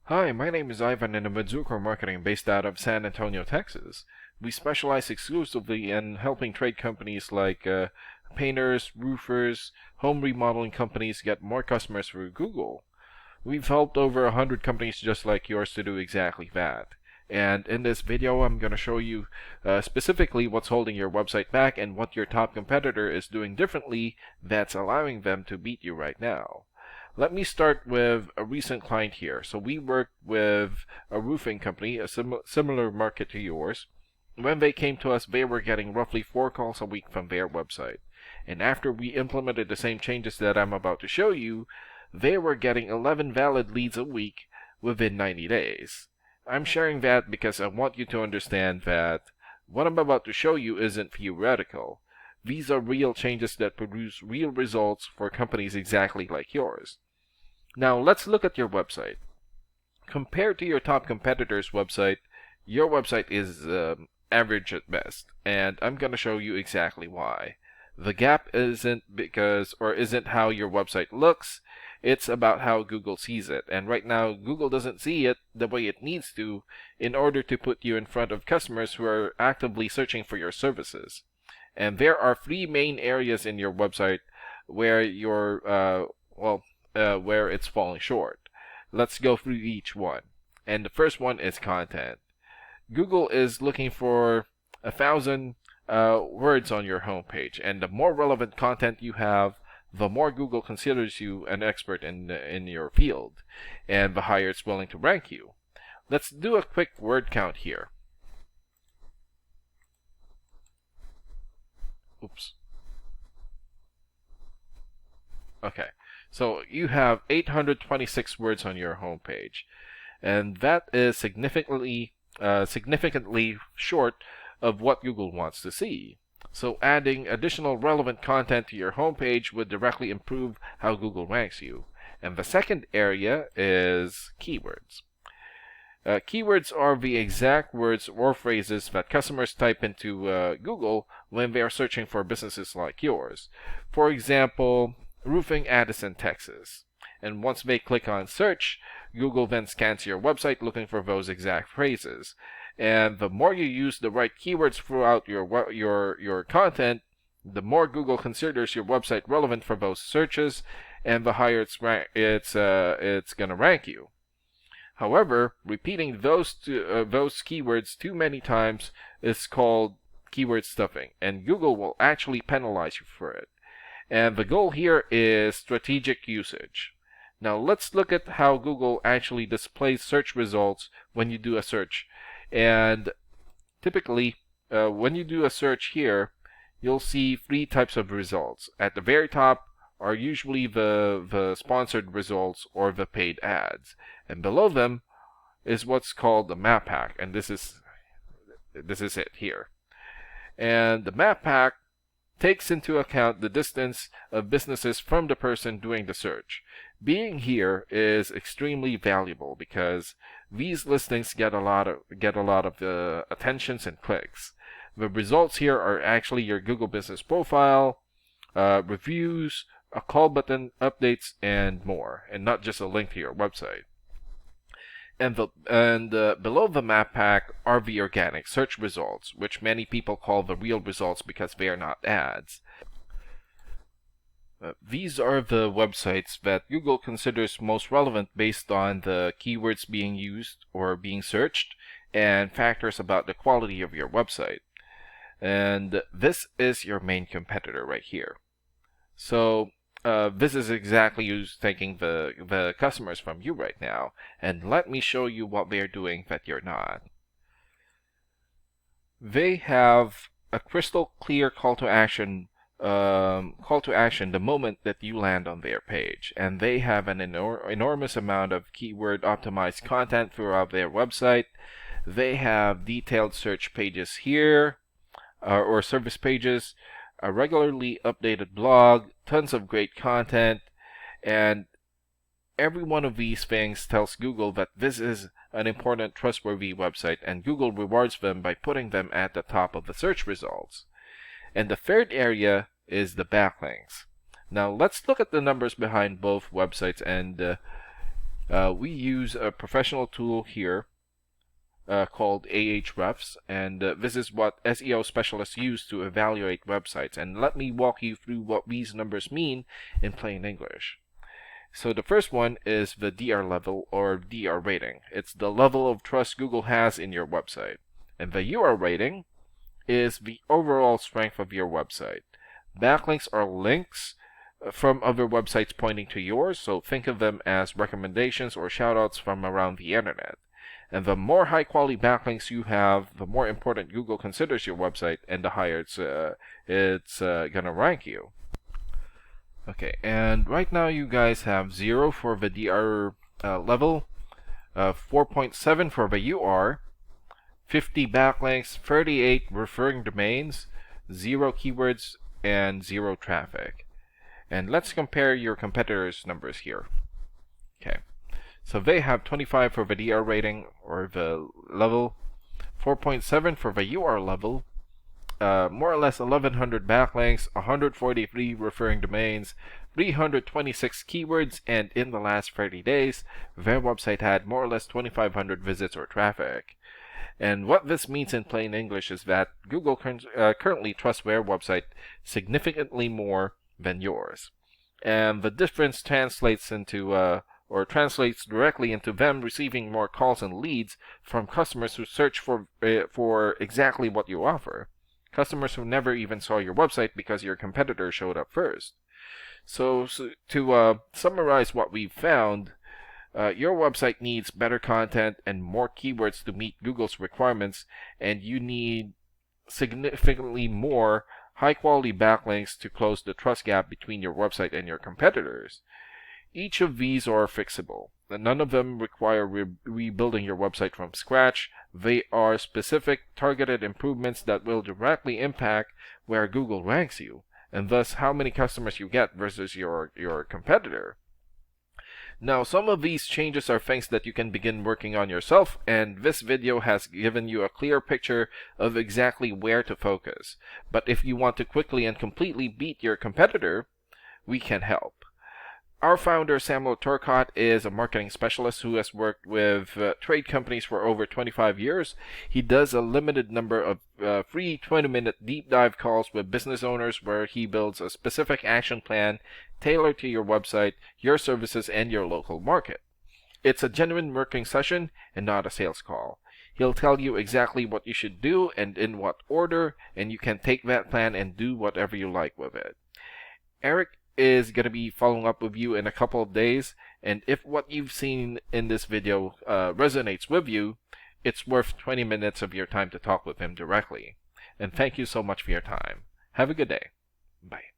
Hi, my name is Ivan and I'm with Zucor Marketing based out of San Antonio, Texas. We specialize exclusively in helping trade companies like painters, roofers, home remodeling companies get more customers through Google. We've helped over 100 companies just like yours to do exactly that. And in this video, I'm going to show you specifically what's holding your website back and what your top competitor is doing differently that's allowing them to beat you right now. Let me start with a recent client here. So we worked with a roofing company, a similar market to yours. When they came to us, they were getting roughly 4 calls a week from their website. And after we implemented the same changes that I'm about to show you, they were getting 11 valid leads a week within 90 days. I'm sharing that because I want you to understand that what I'm about to show you isn't theoretical. These are real changes that produce real results for companies exactly like yours. Now let's look at your website. Compared to your top competitor's website, your website is average at best, and I'm going to show you exactly why. The gap isn't how your website looks, it's about how Google sees it. And right now, Google doesn't see it the way it needs to in order to put you in front of customers who are actively searching for your services. And there are 3 main areas in your website where where it's falling short. Let's go through each one. And the first one is content. Google is looking for 1,000 words on your homepage, and the more relevant content you have, the more Google considers you an expert in your field, and the higher it's willing to rank you. Let's do a quick word count here. Oops. Okay, so you have 826 words on your homepage, and that is significantly short of what Google wants to see. So adding additional relevant content to your homepage would directly improve how Google ranks you. And the second area is keywords. Keywords are the exact words or phrases that customers type into Google when they are searching for businesses like yours. For example, roofing Addison, Texas. And once they click on search, Google then scans your website looking for those exact phrases. And the more you use the right keywords throughout your content, the more Google considers your website relevant for those searches, and the higher it's going to rank you. However, repeating those keywords too many times is called keyword stuffing, and Google will actually penalize you for it. And the goal here is strategic usage. Now let's look at how Google actually displays search results when you do a search. And typically, when you do a search here, you'll see 3 types of results. At the very top are usually the sponsored results or the paid ads. And below them is what's called the map pack. And this is it here. And the map pack takes into account the distance of businesses from the person doing the search. Being here is extremely valuable because these listings get a lot of attentions and clicks. The results here are actually your Google Business Profile, reviews, a call button, updates, and more, and not just a link to your website. And below the map pack are the organic search results, which many people call the real results because they are not ads. These are the websites that Google considers most relevant based on the keywords being used or being searched and factors about the quality of your website. And this is your main competitor right here. So this is exactly who's taking the customers from you right now. And let me show you what they're doing that you're not. They have a crystal clear call to action the moment that you land on their page, and they have an enormous amount of keyword optimized content throughout their website. They have detailed search pages here, or service pages, a regularly updated blog, tons of great content, and every one of these things tells Google that this is an important, trustworthy website, and Google rewards them by putting them at the top of the search results. And the third area is the backlinks. Now let's look at the numbers behind both websites and We use a professional tool here called Ahrefs, and this is what SEO specialists use to evaluate websites. And let me walk you through what these numbers mean in plain English. So the first one is the DR level, or DR rating. It's the level of trust Google has in your website. And the UR rating is the overall strength of your website. Backlinks are links from other websites pointing to yours, so think of them as recommendations or shoutouts from around the internet. And the more high-quality backlinks you have, the more important Google considers your website, and the higher it's gonna rank you. Okay, and right now you guys have 0 for the DR level, 4.7 for the UR, 50 backlinks, 38 referring domains, 0 keywords, and 0 traffic. And let's compare your competitors' numbers here. Okay, so they have 25 for the DR rating, or the level, 4.7 for the UR level, more or less 1100 backlinks, 143 referring domains, 326 keywords, and in the last 30 days, their website had more or less 2500 visits or traffic. And what this means in plain English is that Google currently trusts their website significantly more than yours. And the difference translates directly into them receiving more calls and leads from customers who search for exactly what you offer. Customers who never even saw your website because your competitor showed up first. So to summarize what we've found, your website needs better content and more keywords to meet Google's requirements, and you need significantly more high-quality backlinks to close the trust gap between your website and your competitors. Each of these are fixable. None of them require rebuilding your website from scratch. They are specific, targeted improvements that will directly impact where Google ranks you, and thus how many customers you get versus your competitor. Now, some of these changes are things that you can begin working on yourself, and this video has given you a clear picture of exactly where to focus. But if you want to quickly and completely beat your competitor, we can help. Our founder, Samuel Turcott, is a marketing specialist who has worked with trade companies for over 25 years. He does a limited number of free 20-minute deep dive calls with business owners where he builds a specific action plan tailored to your website, your services, and your local market. It's a genuine working session and not a sales call. He'll tell you exactly what you should do and in what order, and you can take that plan and do whatever you like with it. Eric is going to be following up with you in a couple of days, and if what you've seen in this video resonates with you, it's worth 20 minutes of your time to talk with him directly. And thank you so much for your time. Have a good day. Bye.